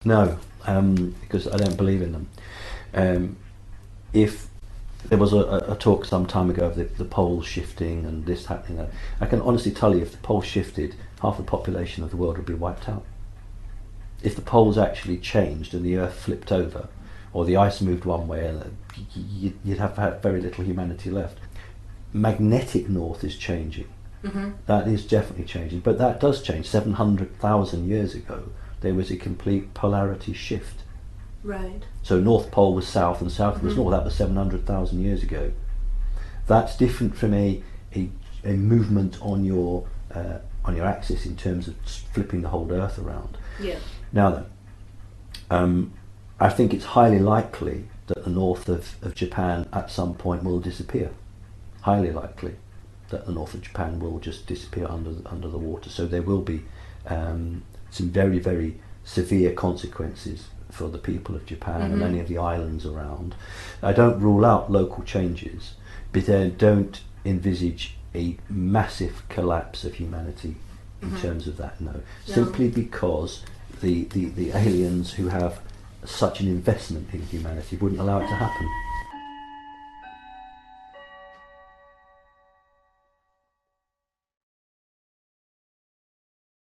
No, because I don't believe in them. If there was a talk some time ago of the poles shifting and this happening, I can honestly tell you, if the poles shifted, half the population of the world would be wiped out. If the poles actually changed and the Earth flipped over, or the ice moved one way, you'd have very little humanity left. Magnetic north is changing. Mm-hmm. That is definitely changing, but that does change. 700,000 years ago, there was a complete polarity shift. Right. So North Pole was south and south was north. That was 700,000 years ago. That's different from a movement on your axis in terms of flipping the whole Earth around. Yeah. Now then, I think it's highly likely that the north of Japan at some point will disappear. Highly likely that the north of Japan will just disappear under the water. So there will be some very, very severe consequences for the people of Japan and many of the islands around. I don't rule out local changes, but I don't envisage a massive collapse of humanity in terms of that, no. Simply because the aliens who have such an investment in humanity wouldn't allow it to happen.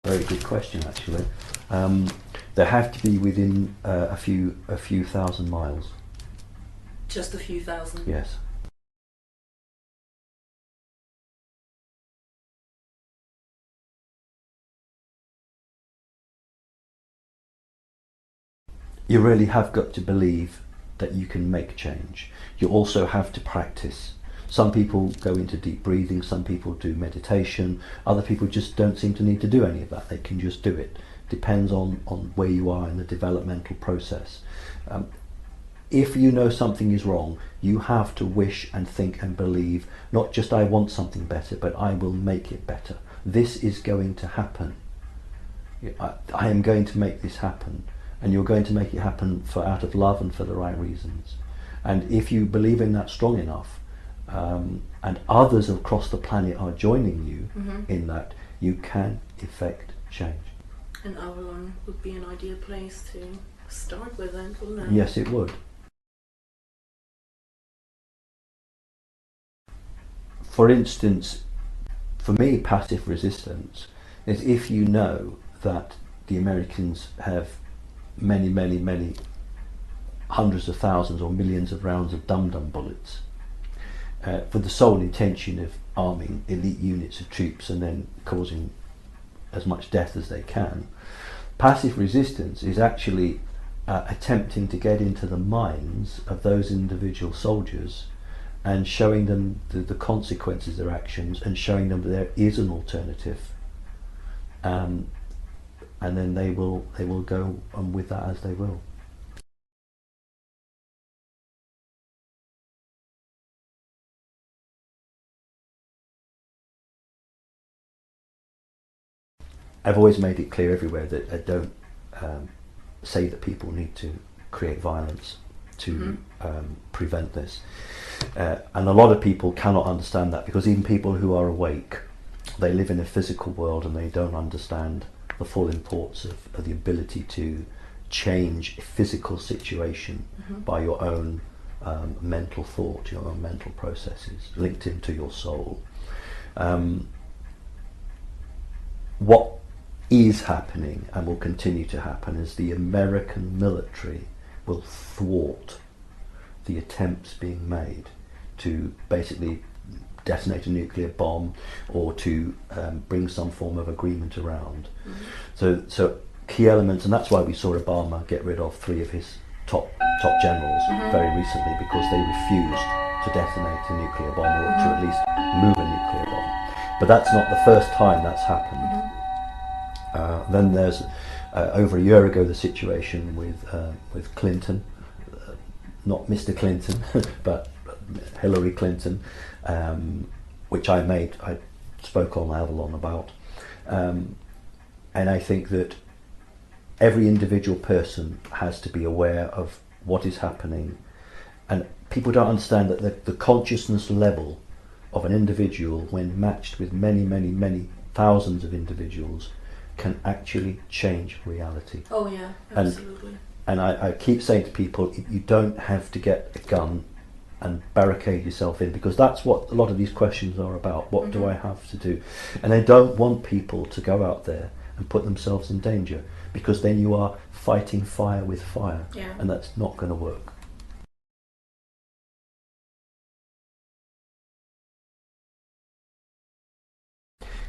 Very good question, actually. They have to be within a few thousand miles. Just a few thousand? Yes. You really have got to believe that you can make change. You also have to practice. Some people go into deep breathing, some people do meditation, other people just don't seem to need to do any of that. They can just do it. Depends on where you are in the developmental process. If you know something is wrong, you have to wish and think and believe, not just I want something better, but I will make it better. This is going to happen. I am going to make this happen. And you're going to make it happen out of love and for the right reasons. And if you believe in that strong enough, and others across the planet are joining you in that, you can effect change. And Avalon would be an ideal place to start with, then, wouldn't it? Yes, it would. For instance, for me, passive resistance is if you know that the Americans have many, many, many hundreds of thousands or millions of rounds of dum-dum bullets for the sole intention of arming elite units of troops and then causing as much death as they can. Passive resistance is actually attempting to get into the minds of those individual soldiers and showing them the consequences of their actions and showing them that there is an alternative, and then they will go on with that as they will. I've always made it clear everywhere that I don't say that people need to create violence to prevent this. And a lot of people cannot understand that, because even people who are awake, they live in a physical world and they don't understand the full importance of the ability to change a physical situation by your own mental thought, your own mental processes, linked into your soul. What is happening and will continue to happen is the American military will thwart the attempts being made to basically detonate a nuclear bomb or to bring some form of agreement around. So key elements, and that's why we saw Obama get rid of 3 of his top generals very recently, because they refused to detonate a nuclear bomb or to at least move a nuclear bomb. But that's not the first time that's happened. Then there's over a year ago the situation with Clinton, not Mr. Clinton, but Hillary Clinton, which I spoke on Avalon about, and I think that every individual person has to be aware of what is happening, and people don't understand that the consciousness level of an individual, when matched with many, many, many thousands of individuals, can actually change reality. Oh yeah, absolutely. And I keep saying to people, you don't have to get a gun and barricade yourself in, because that's what a lot of these questions are about. What do I have to do? And they don't want people to go out there and put themselves in danger, because then you are fighting fire with fire, and that's not going to work.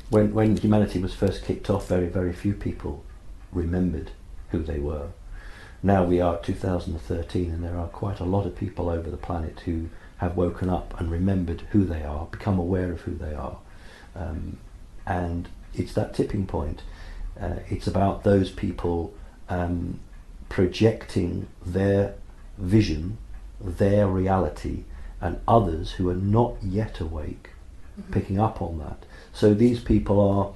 When humanity was first kicked off, very, very few people remembered who they were. Now we are 2013, and there are quite a lot of people over the planet who have woken up and remembered who they are, become aware of who they are. And it's that tipping point. It's about those people projecting their vision, their reality, and others who are not yet awake picking up on that. So these people are,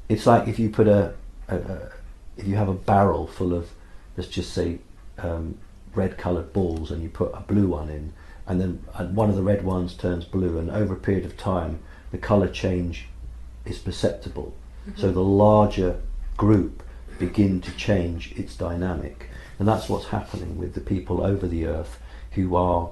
it's like if you put if you have a barrel full of, let's just say, red coloured balls, and you put a blue one in, and then one of the red ones turns blue, and over a period of time the colour change is perceptible. So the larger group begin to change its dynamic, and that's what's happening with the people over the earth who are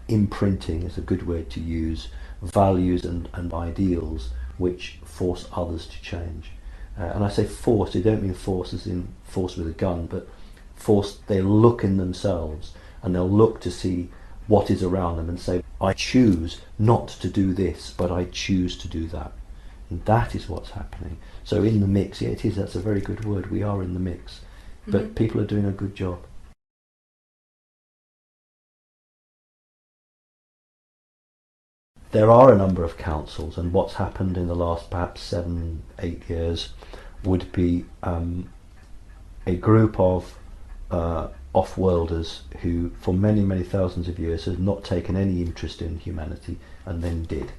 imprinting, is a good word to use, values and ideals which force others to change. And I say force, I don't mean force as in force with a gun, but force, they look in themselves and they'll look to see what is around them and say, I choose not to do this, but I choose to do that. And that is what's happening. So in the mix, yeah, it is, that's a very good word, we are in the mix. But people are doing a good job. There are a number of councils, and what's happened in the last perhaps 7-8 years would be a group of off-worlders who for many, many thousands of years have not taken any interest in humanity, and then did.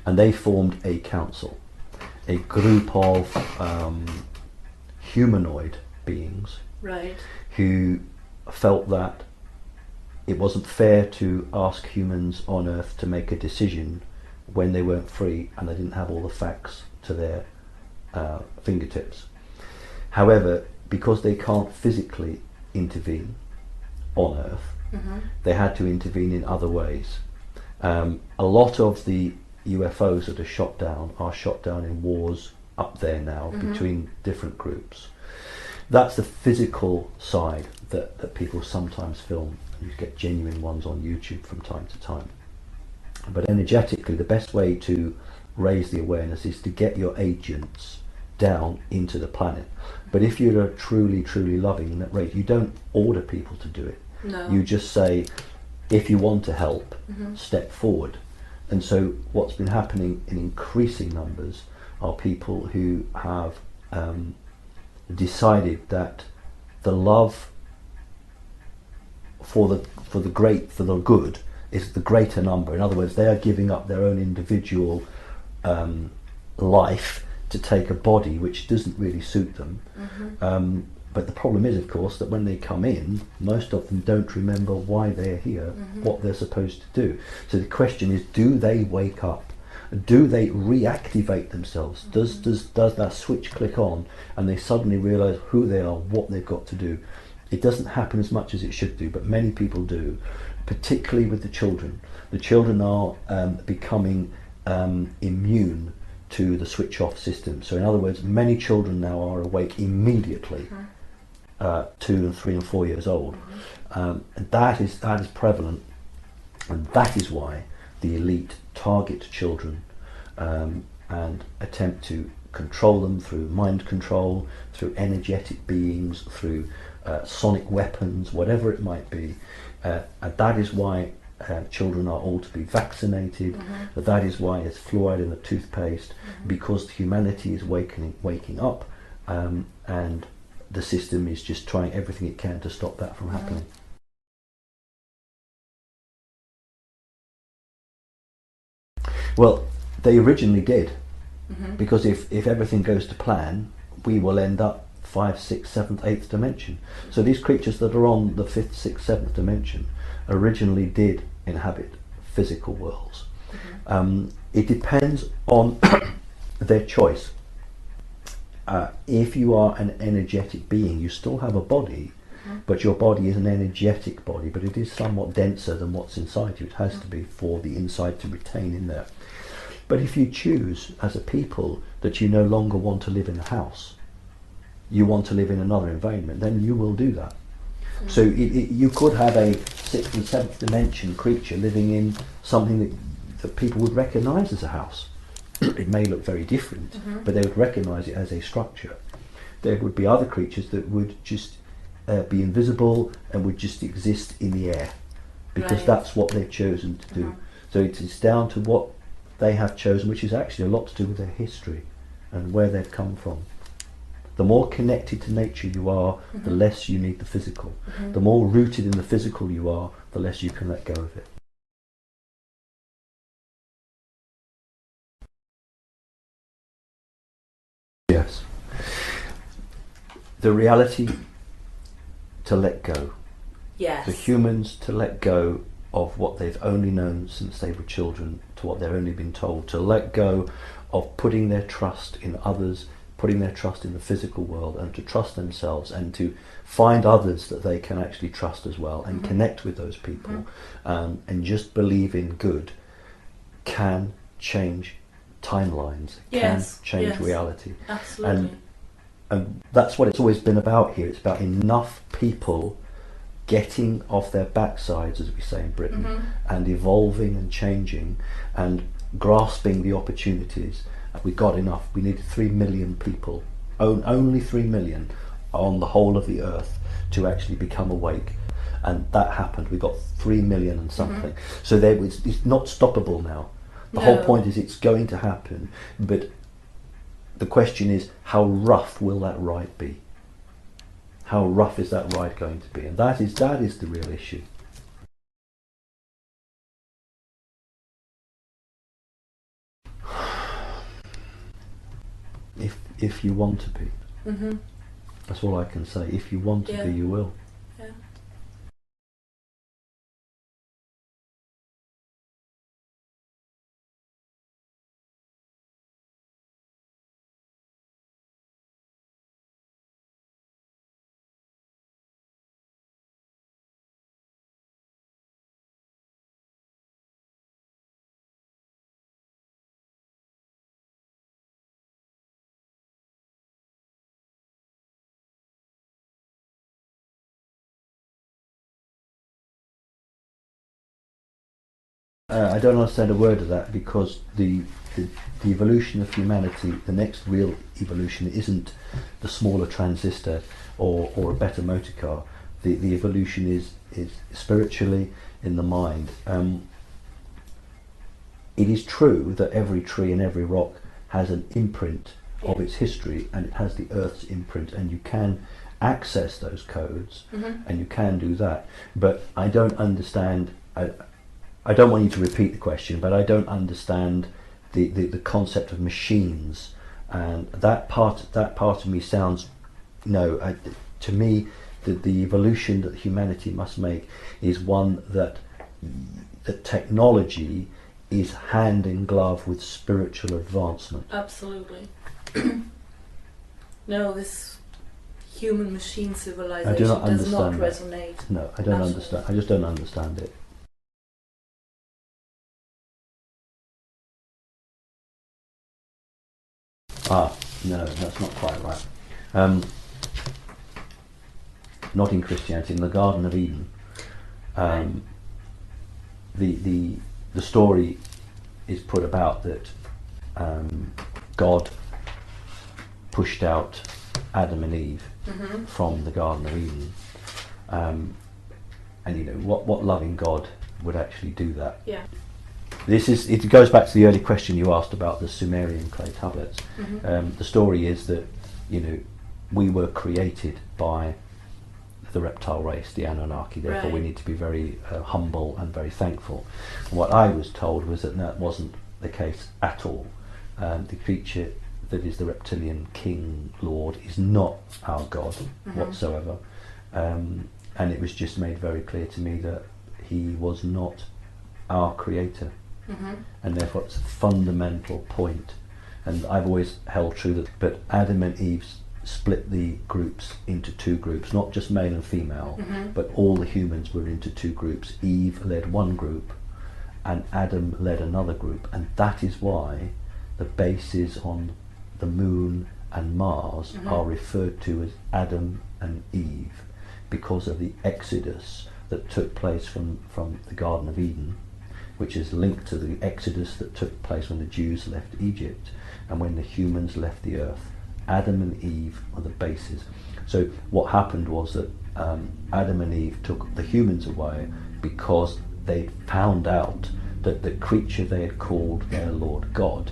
And they formed a council, a group of humanoid beings, who felt that it wasn't fair to ask humans on Earth to make a decision when they weren't free and they didn't have all the facts to their fingertips. However, because they can't physically intervene on Earth, they had to intervene in other ways. A lot of the UFOs that are shot down in wars up there now between different groups. That's the physical side that people sometimes film. You get genuine ones on YouTube from time to time. But energetically, the best way to raise the awareness is to get your agents down into the planet. But if you're truly, truly loving that rate, you don't order people to do it. No. You just say, if you want to help, step forward. And so what's been happening in increasing numbers are people who have decided that the love for the good is the greater number. In other words, they are giving up their own individual life to take a body which doesn't really suit them. But the problem is, of course, that when they come in, most of them don't remember why they're here, what they're supposed to do. So the question is, do they wake up? Do they reactivate themselves? Does that switch click on and they suddenly realise who they are, what they've got to do? It doesn't happen as much as it should do, but many people do, particularly with the children. The children are becoming immune to the switch off system. So in other words, many children now are awake immediately, 2 and 3 and 4 years old. And that is prevalent, and that is why the elite target children and attempt to control them through mind control, through energetic beings, through sonic weapons, whatever it might be. And that is why children are all to be vaccinated. That is why it's fluoride in the toothpaste, because humanity is waking up, and the system is just trying everything it can to stop that from happening. Well, they originally did, because if everything goes to plan, we will end up 5th, 6th, 7th, 8th dimension. So these creatures that are on the 5th, 6th, 7th dimension originally did inhabit physical worlds. It depends on their choice. if you are an energetic being, you still have a body, but your body is an energetic body, but it is somewhat denser than what's inside you. It has to be for the inside to retain in there. But if you choose as a people that you no longer want to live in a house, you want to live in another environment, then you will do that. So you could have a 6th and 7th dimension creature living in something that people would recognise as a house. It may look very different, but they would recognise it as a structure. There would be other creatures that would just be invisible and would just exist in the air, because that's what they've chosen to do. So it's down to what they have chosen, which is actually a lot to do with their history and where they've come from. The more connected to nature you are, the less you need the physical. The more rooted in the physical you are, the less you can let go of it. Yes. The reality to let go. Yes. For humans to let go of what they've only known since they were children, to what they've only been told, to let go of putting their trust in others, putting their trust in the physical world, and to trust themselves, and to find others that they can actually trust as well, and connect with those people, and just believe in good, can change timelines, can change reality. Absolutely. And that's what it's always been about here. It's about enough people getting off their backsides, as we say in Britain, and evolving and changing and grasping the opportunities. We got enough. We needed 3 million people, only 3 million on the whole of the earth, to actually become awake, and that happened. We got 3 million and something. So it's not stoppable now. The whole point is it's going to happen, but the question is, how rough will that ride be? How rough is that ride going to be? And that is the real issue. If you want to be. That's all I can say. If you want to be, you will. Yeah. I don't understand a word of that, because the evolution of humanity, the next real evolution, isn't the smaller transistor or a better motor car. The evolution is spiritually in the mind. It is true that every tree and every rock has an imprint of its history, and it has the Earth's imprint, and you can access those codes, and you can do that. But I don't understand. I don't want you to repeat the question, but I don't understand the concept of machines, and that part of me sounds to me the evolution that humanity must make is one that technology is hand in glove with spiritual advancement. Absolutely. No, this human machine civilization does not resonate. No, I don't understand. I just don't understand it. No, that's not quite right. Not in Christianity. In the Garden of Eden, the story is put about that God pushed out Adam and Eve from the Garden of Eden, and what loving God would actually do that? Yeah. It goes back to the early question you asked about the Sumerian clay tablets. The story is that we were created by the reptile race, the Anunnaki. Therefore, we need to be very humble and very thankful. And what I was told was that wasn't the case at all. The creature that is the reptilian king lord is not our God whatsoever, and it was just made very clear to me that he was not our creator. And therefore it's a fundamental point and I've always held true that, but Adam and Eve split the groups into two groups, not just male and female, but all the humans were into two groups. Eve led one group and Adam led another group, and that is why the bases on the moon and Mars are referred to as Adam and Eve, because of the exodus that took place from the Garden of Eden, which is linked to the exodus that took place when the Jews left Egypt and when the humans left the earth. Adam and Eve are the bases. So what happened was that Adam and Eve took the humans away because they found out that the creature they had called their Lord God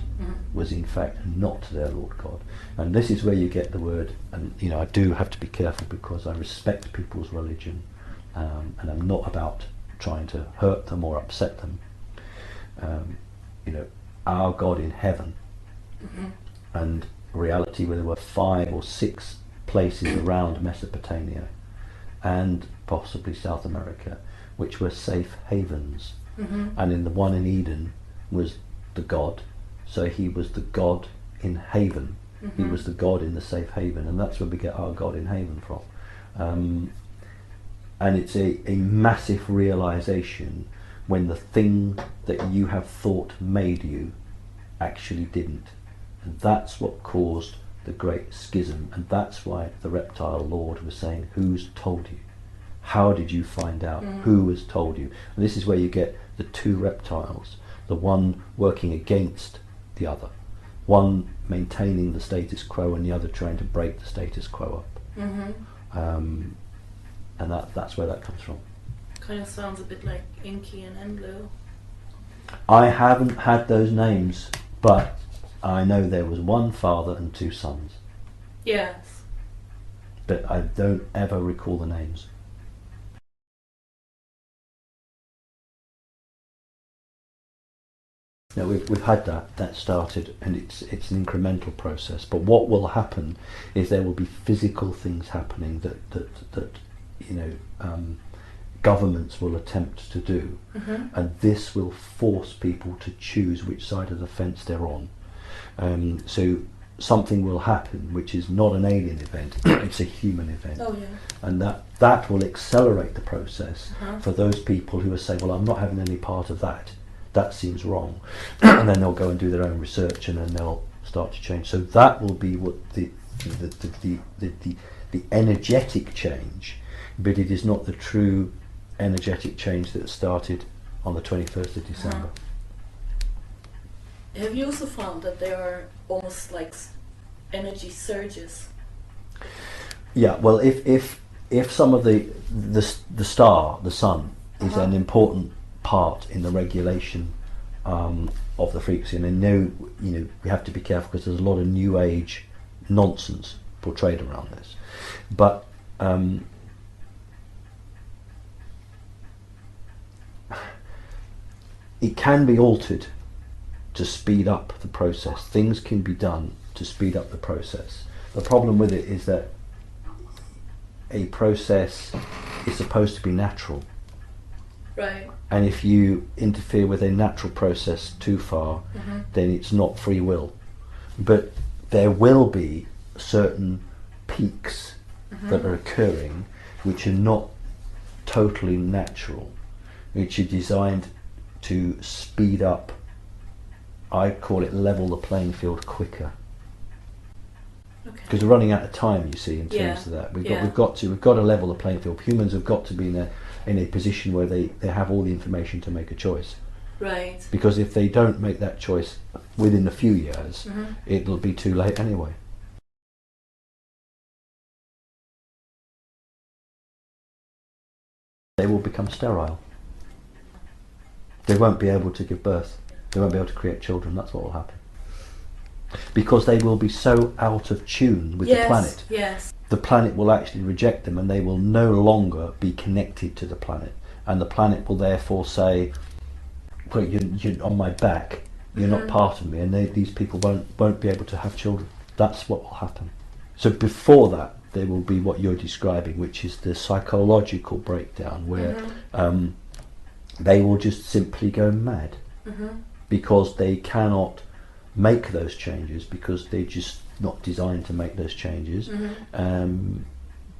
was in fact not their Lord God. And this is where you get the word, and you know, I do have to be careful because I respect people's religion, and I'm not about trying to hurt them or upset them. You know, our God in heaven, and reality where there were 5 or 6 places around Mesopotamia and possibly South America which were safe havens, and in the one in Eden was the God, so he was the God in haven, he was the God in the safe haven, and that's where we get our God in haven from. And it's a massive realization when the thing that you have thought made you actually didn't. And that's what caused the great schism, and that's why the reptile lord was saying, who's told you? How did you find out? Who has told you? And this is where you get the two reptiles, the one working against the other, one maintaining the status quo and the other trying to break the status quo up. And that's where that comes from. Kind of sounds a bit like Inky and Enlil. I haven't had those names, but I know there was one father and 2 sons. Yes. But I don't ever recall the names. Now we've had that started, and it's an incremental process. But what will happen is there will be physical things happening that you know, governments will attempt to do, and this will force people to choose which side of the fence they're on. So something will happen which is not an alien event, it's a human event. Oh, yeah. And that will accelerate the process for those people who are saying, well, I'm not having any part of that. That seems wrong. And then they'll go and do their own research, and then they'll start to change. So that will be what the energetic change, but it is not the true energetic change that started on the 21st of December. Have you also found that there are almost like energy surges? Yeah, well, if some of the star, the sun, is an important part in the regulation of the frequency, and I know, you know, we have to be careful because there's a lot of new age nonsense portrayed around this, but it can be altered to speed up the process. Things can be done to speed up the process. The problem with it is that a process is supposed to be natural. Right. And if you interfere with a natural process too far, then it's not free will. But there will be certain peaks that are occurring which are not totally natural, which are designed to speed up, I call it level the playing field quicker. Because we're running out of time, you see, in terms of that. We've got to level the playing field. Humans have got to be in a position where they have all the information to make a choice. Right. Because if they don't make that choice within a few years, it'll be too late anyway. They will become sterile. They won't be able to give birth. They won't be able to create children. That's what will happen. Because they will be so out of tune with the planet. Yes. The planet will actually reject them, and they will no longer be connected to the planet. And the planet will therefore say, well, you're on my back, you're not part of me, and these people won't be able to have children. That's what will happen. So before that, there will be what you're describing, which is the psychological breakdown, where they will just simply go mad because they cannot make those changes because they're just not designed to make those changes.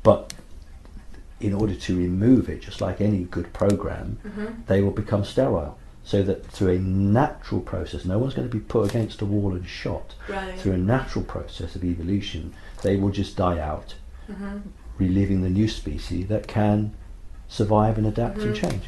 But in order to remove it, just like any good program, they will become sterile. So that through a natural process, no one's going to be put against a wall and shot. Right. Through a natural process of evolution, they will just die out, relieving the new species that can survive and adapt and change.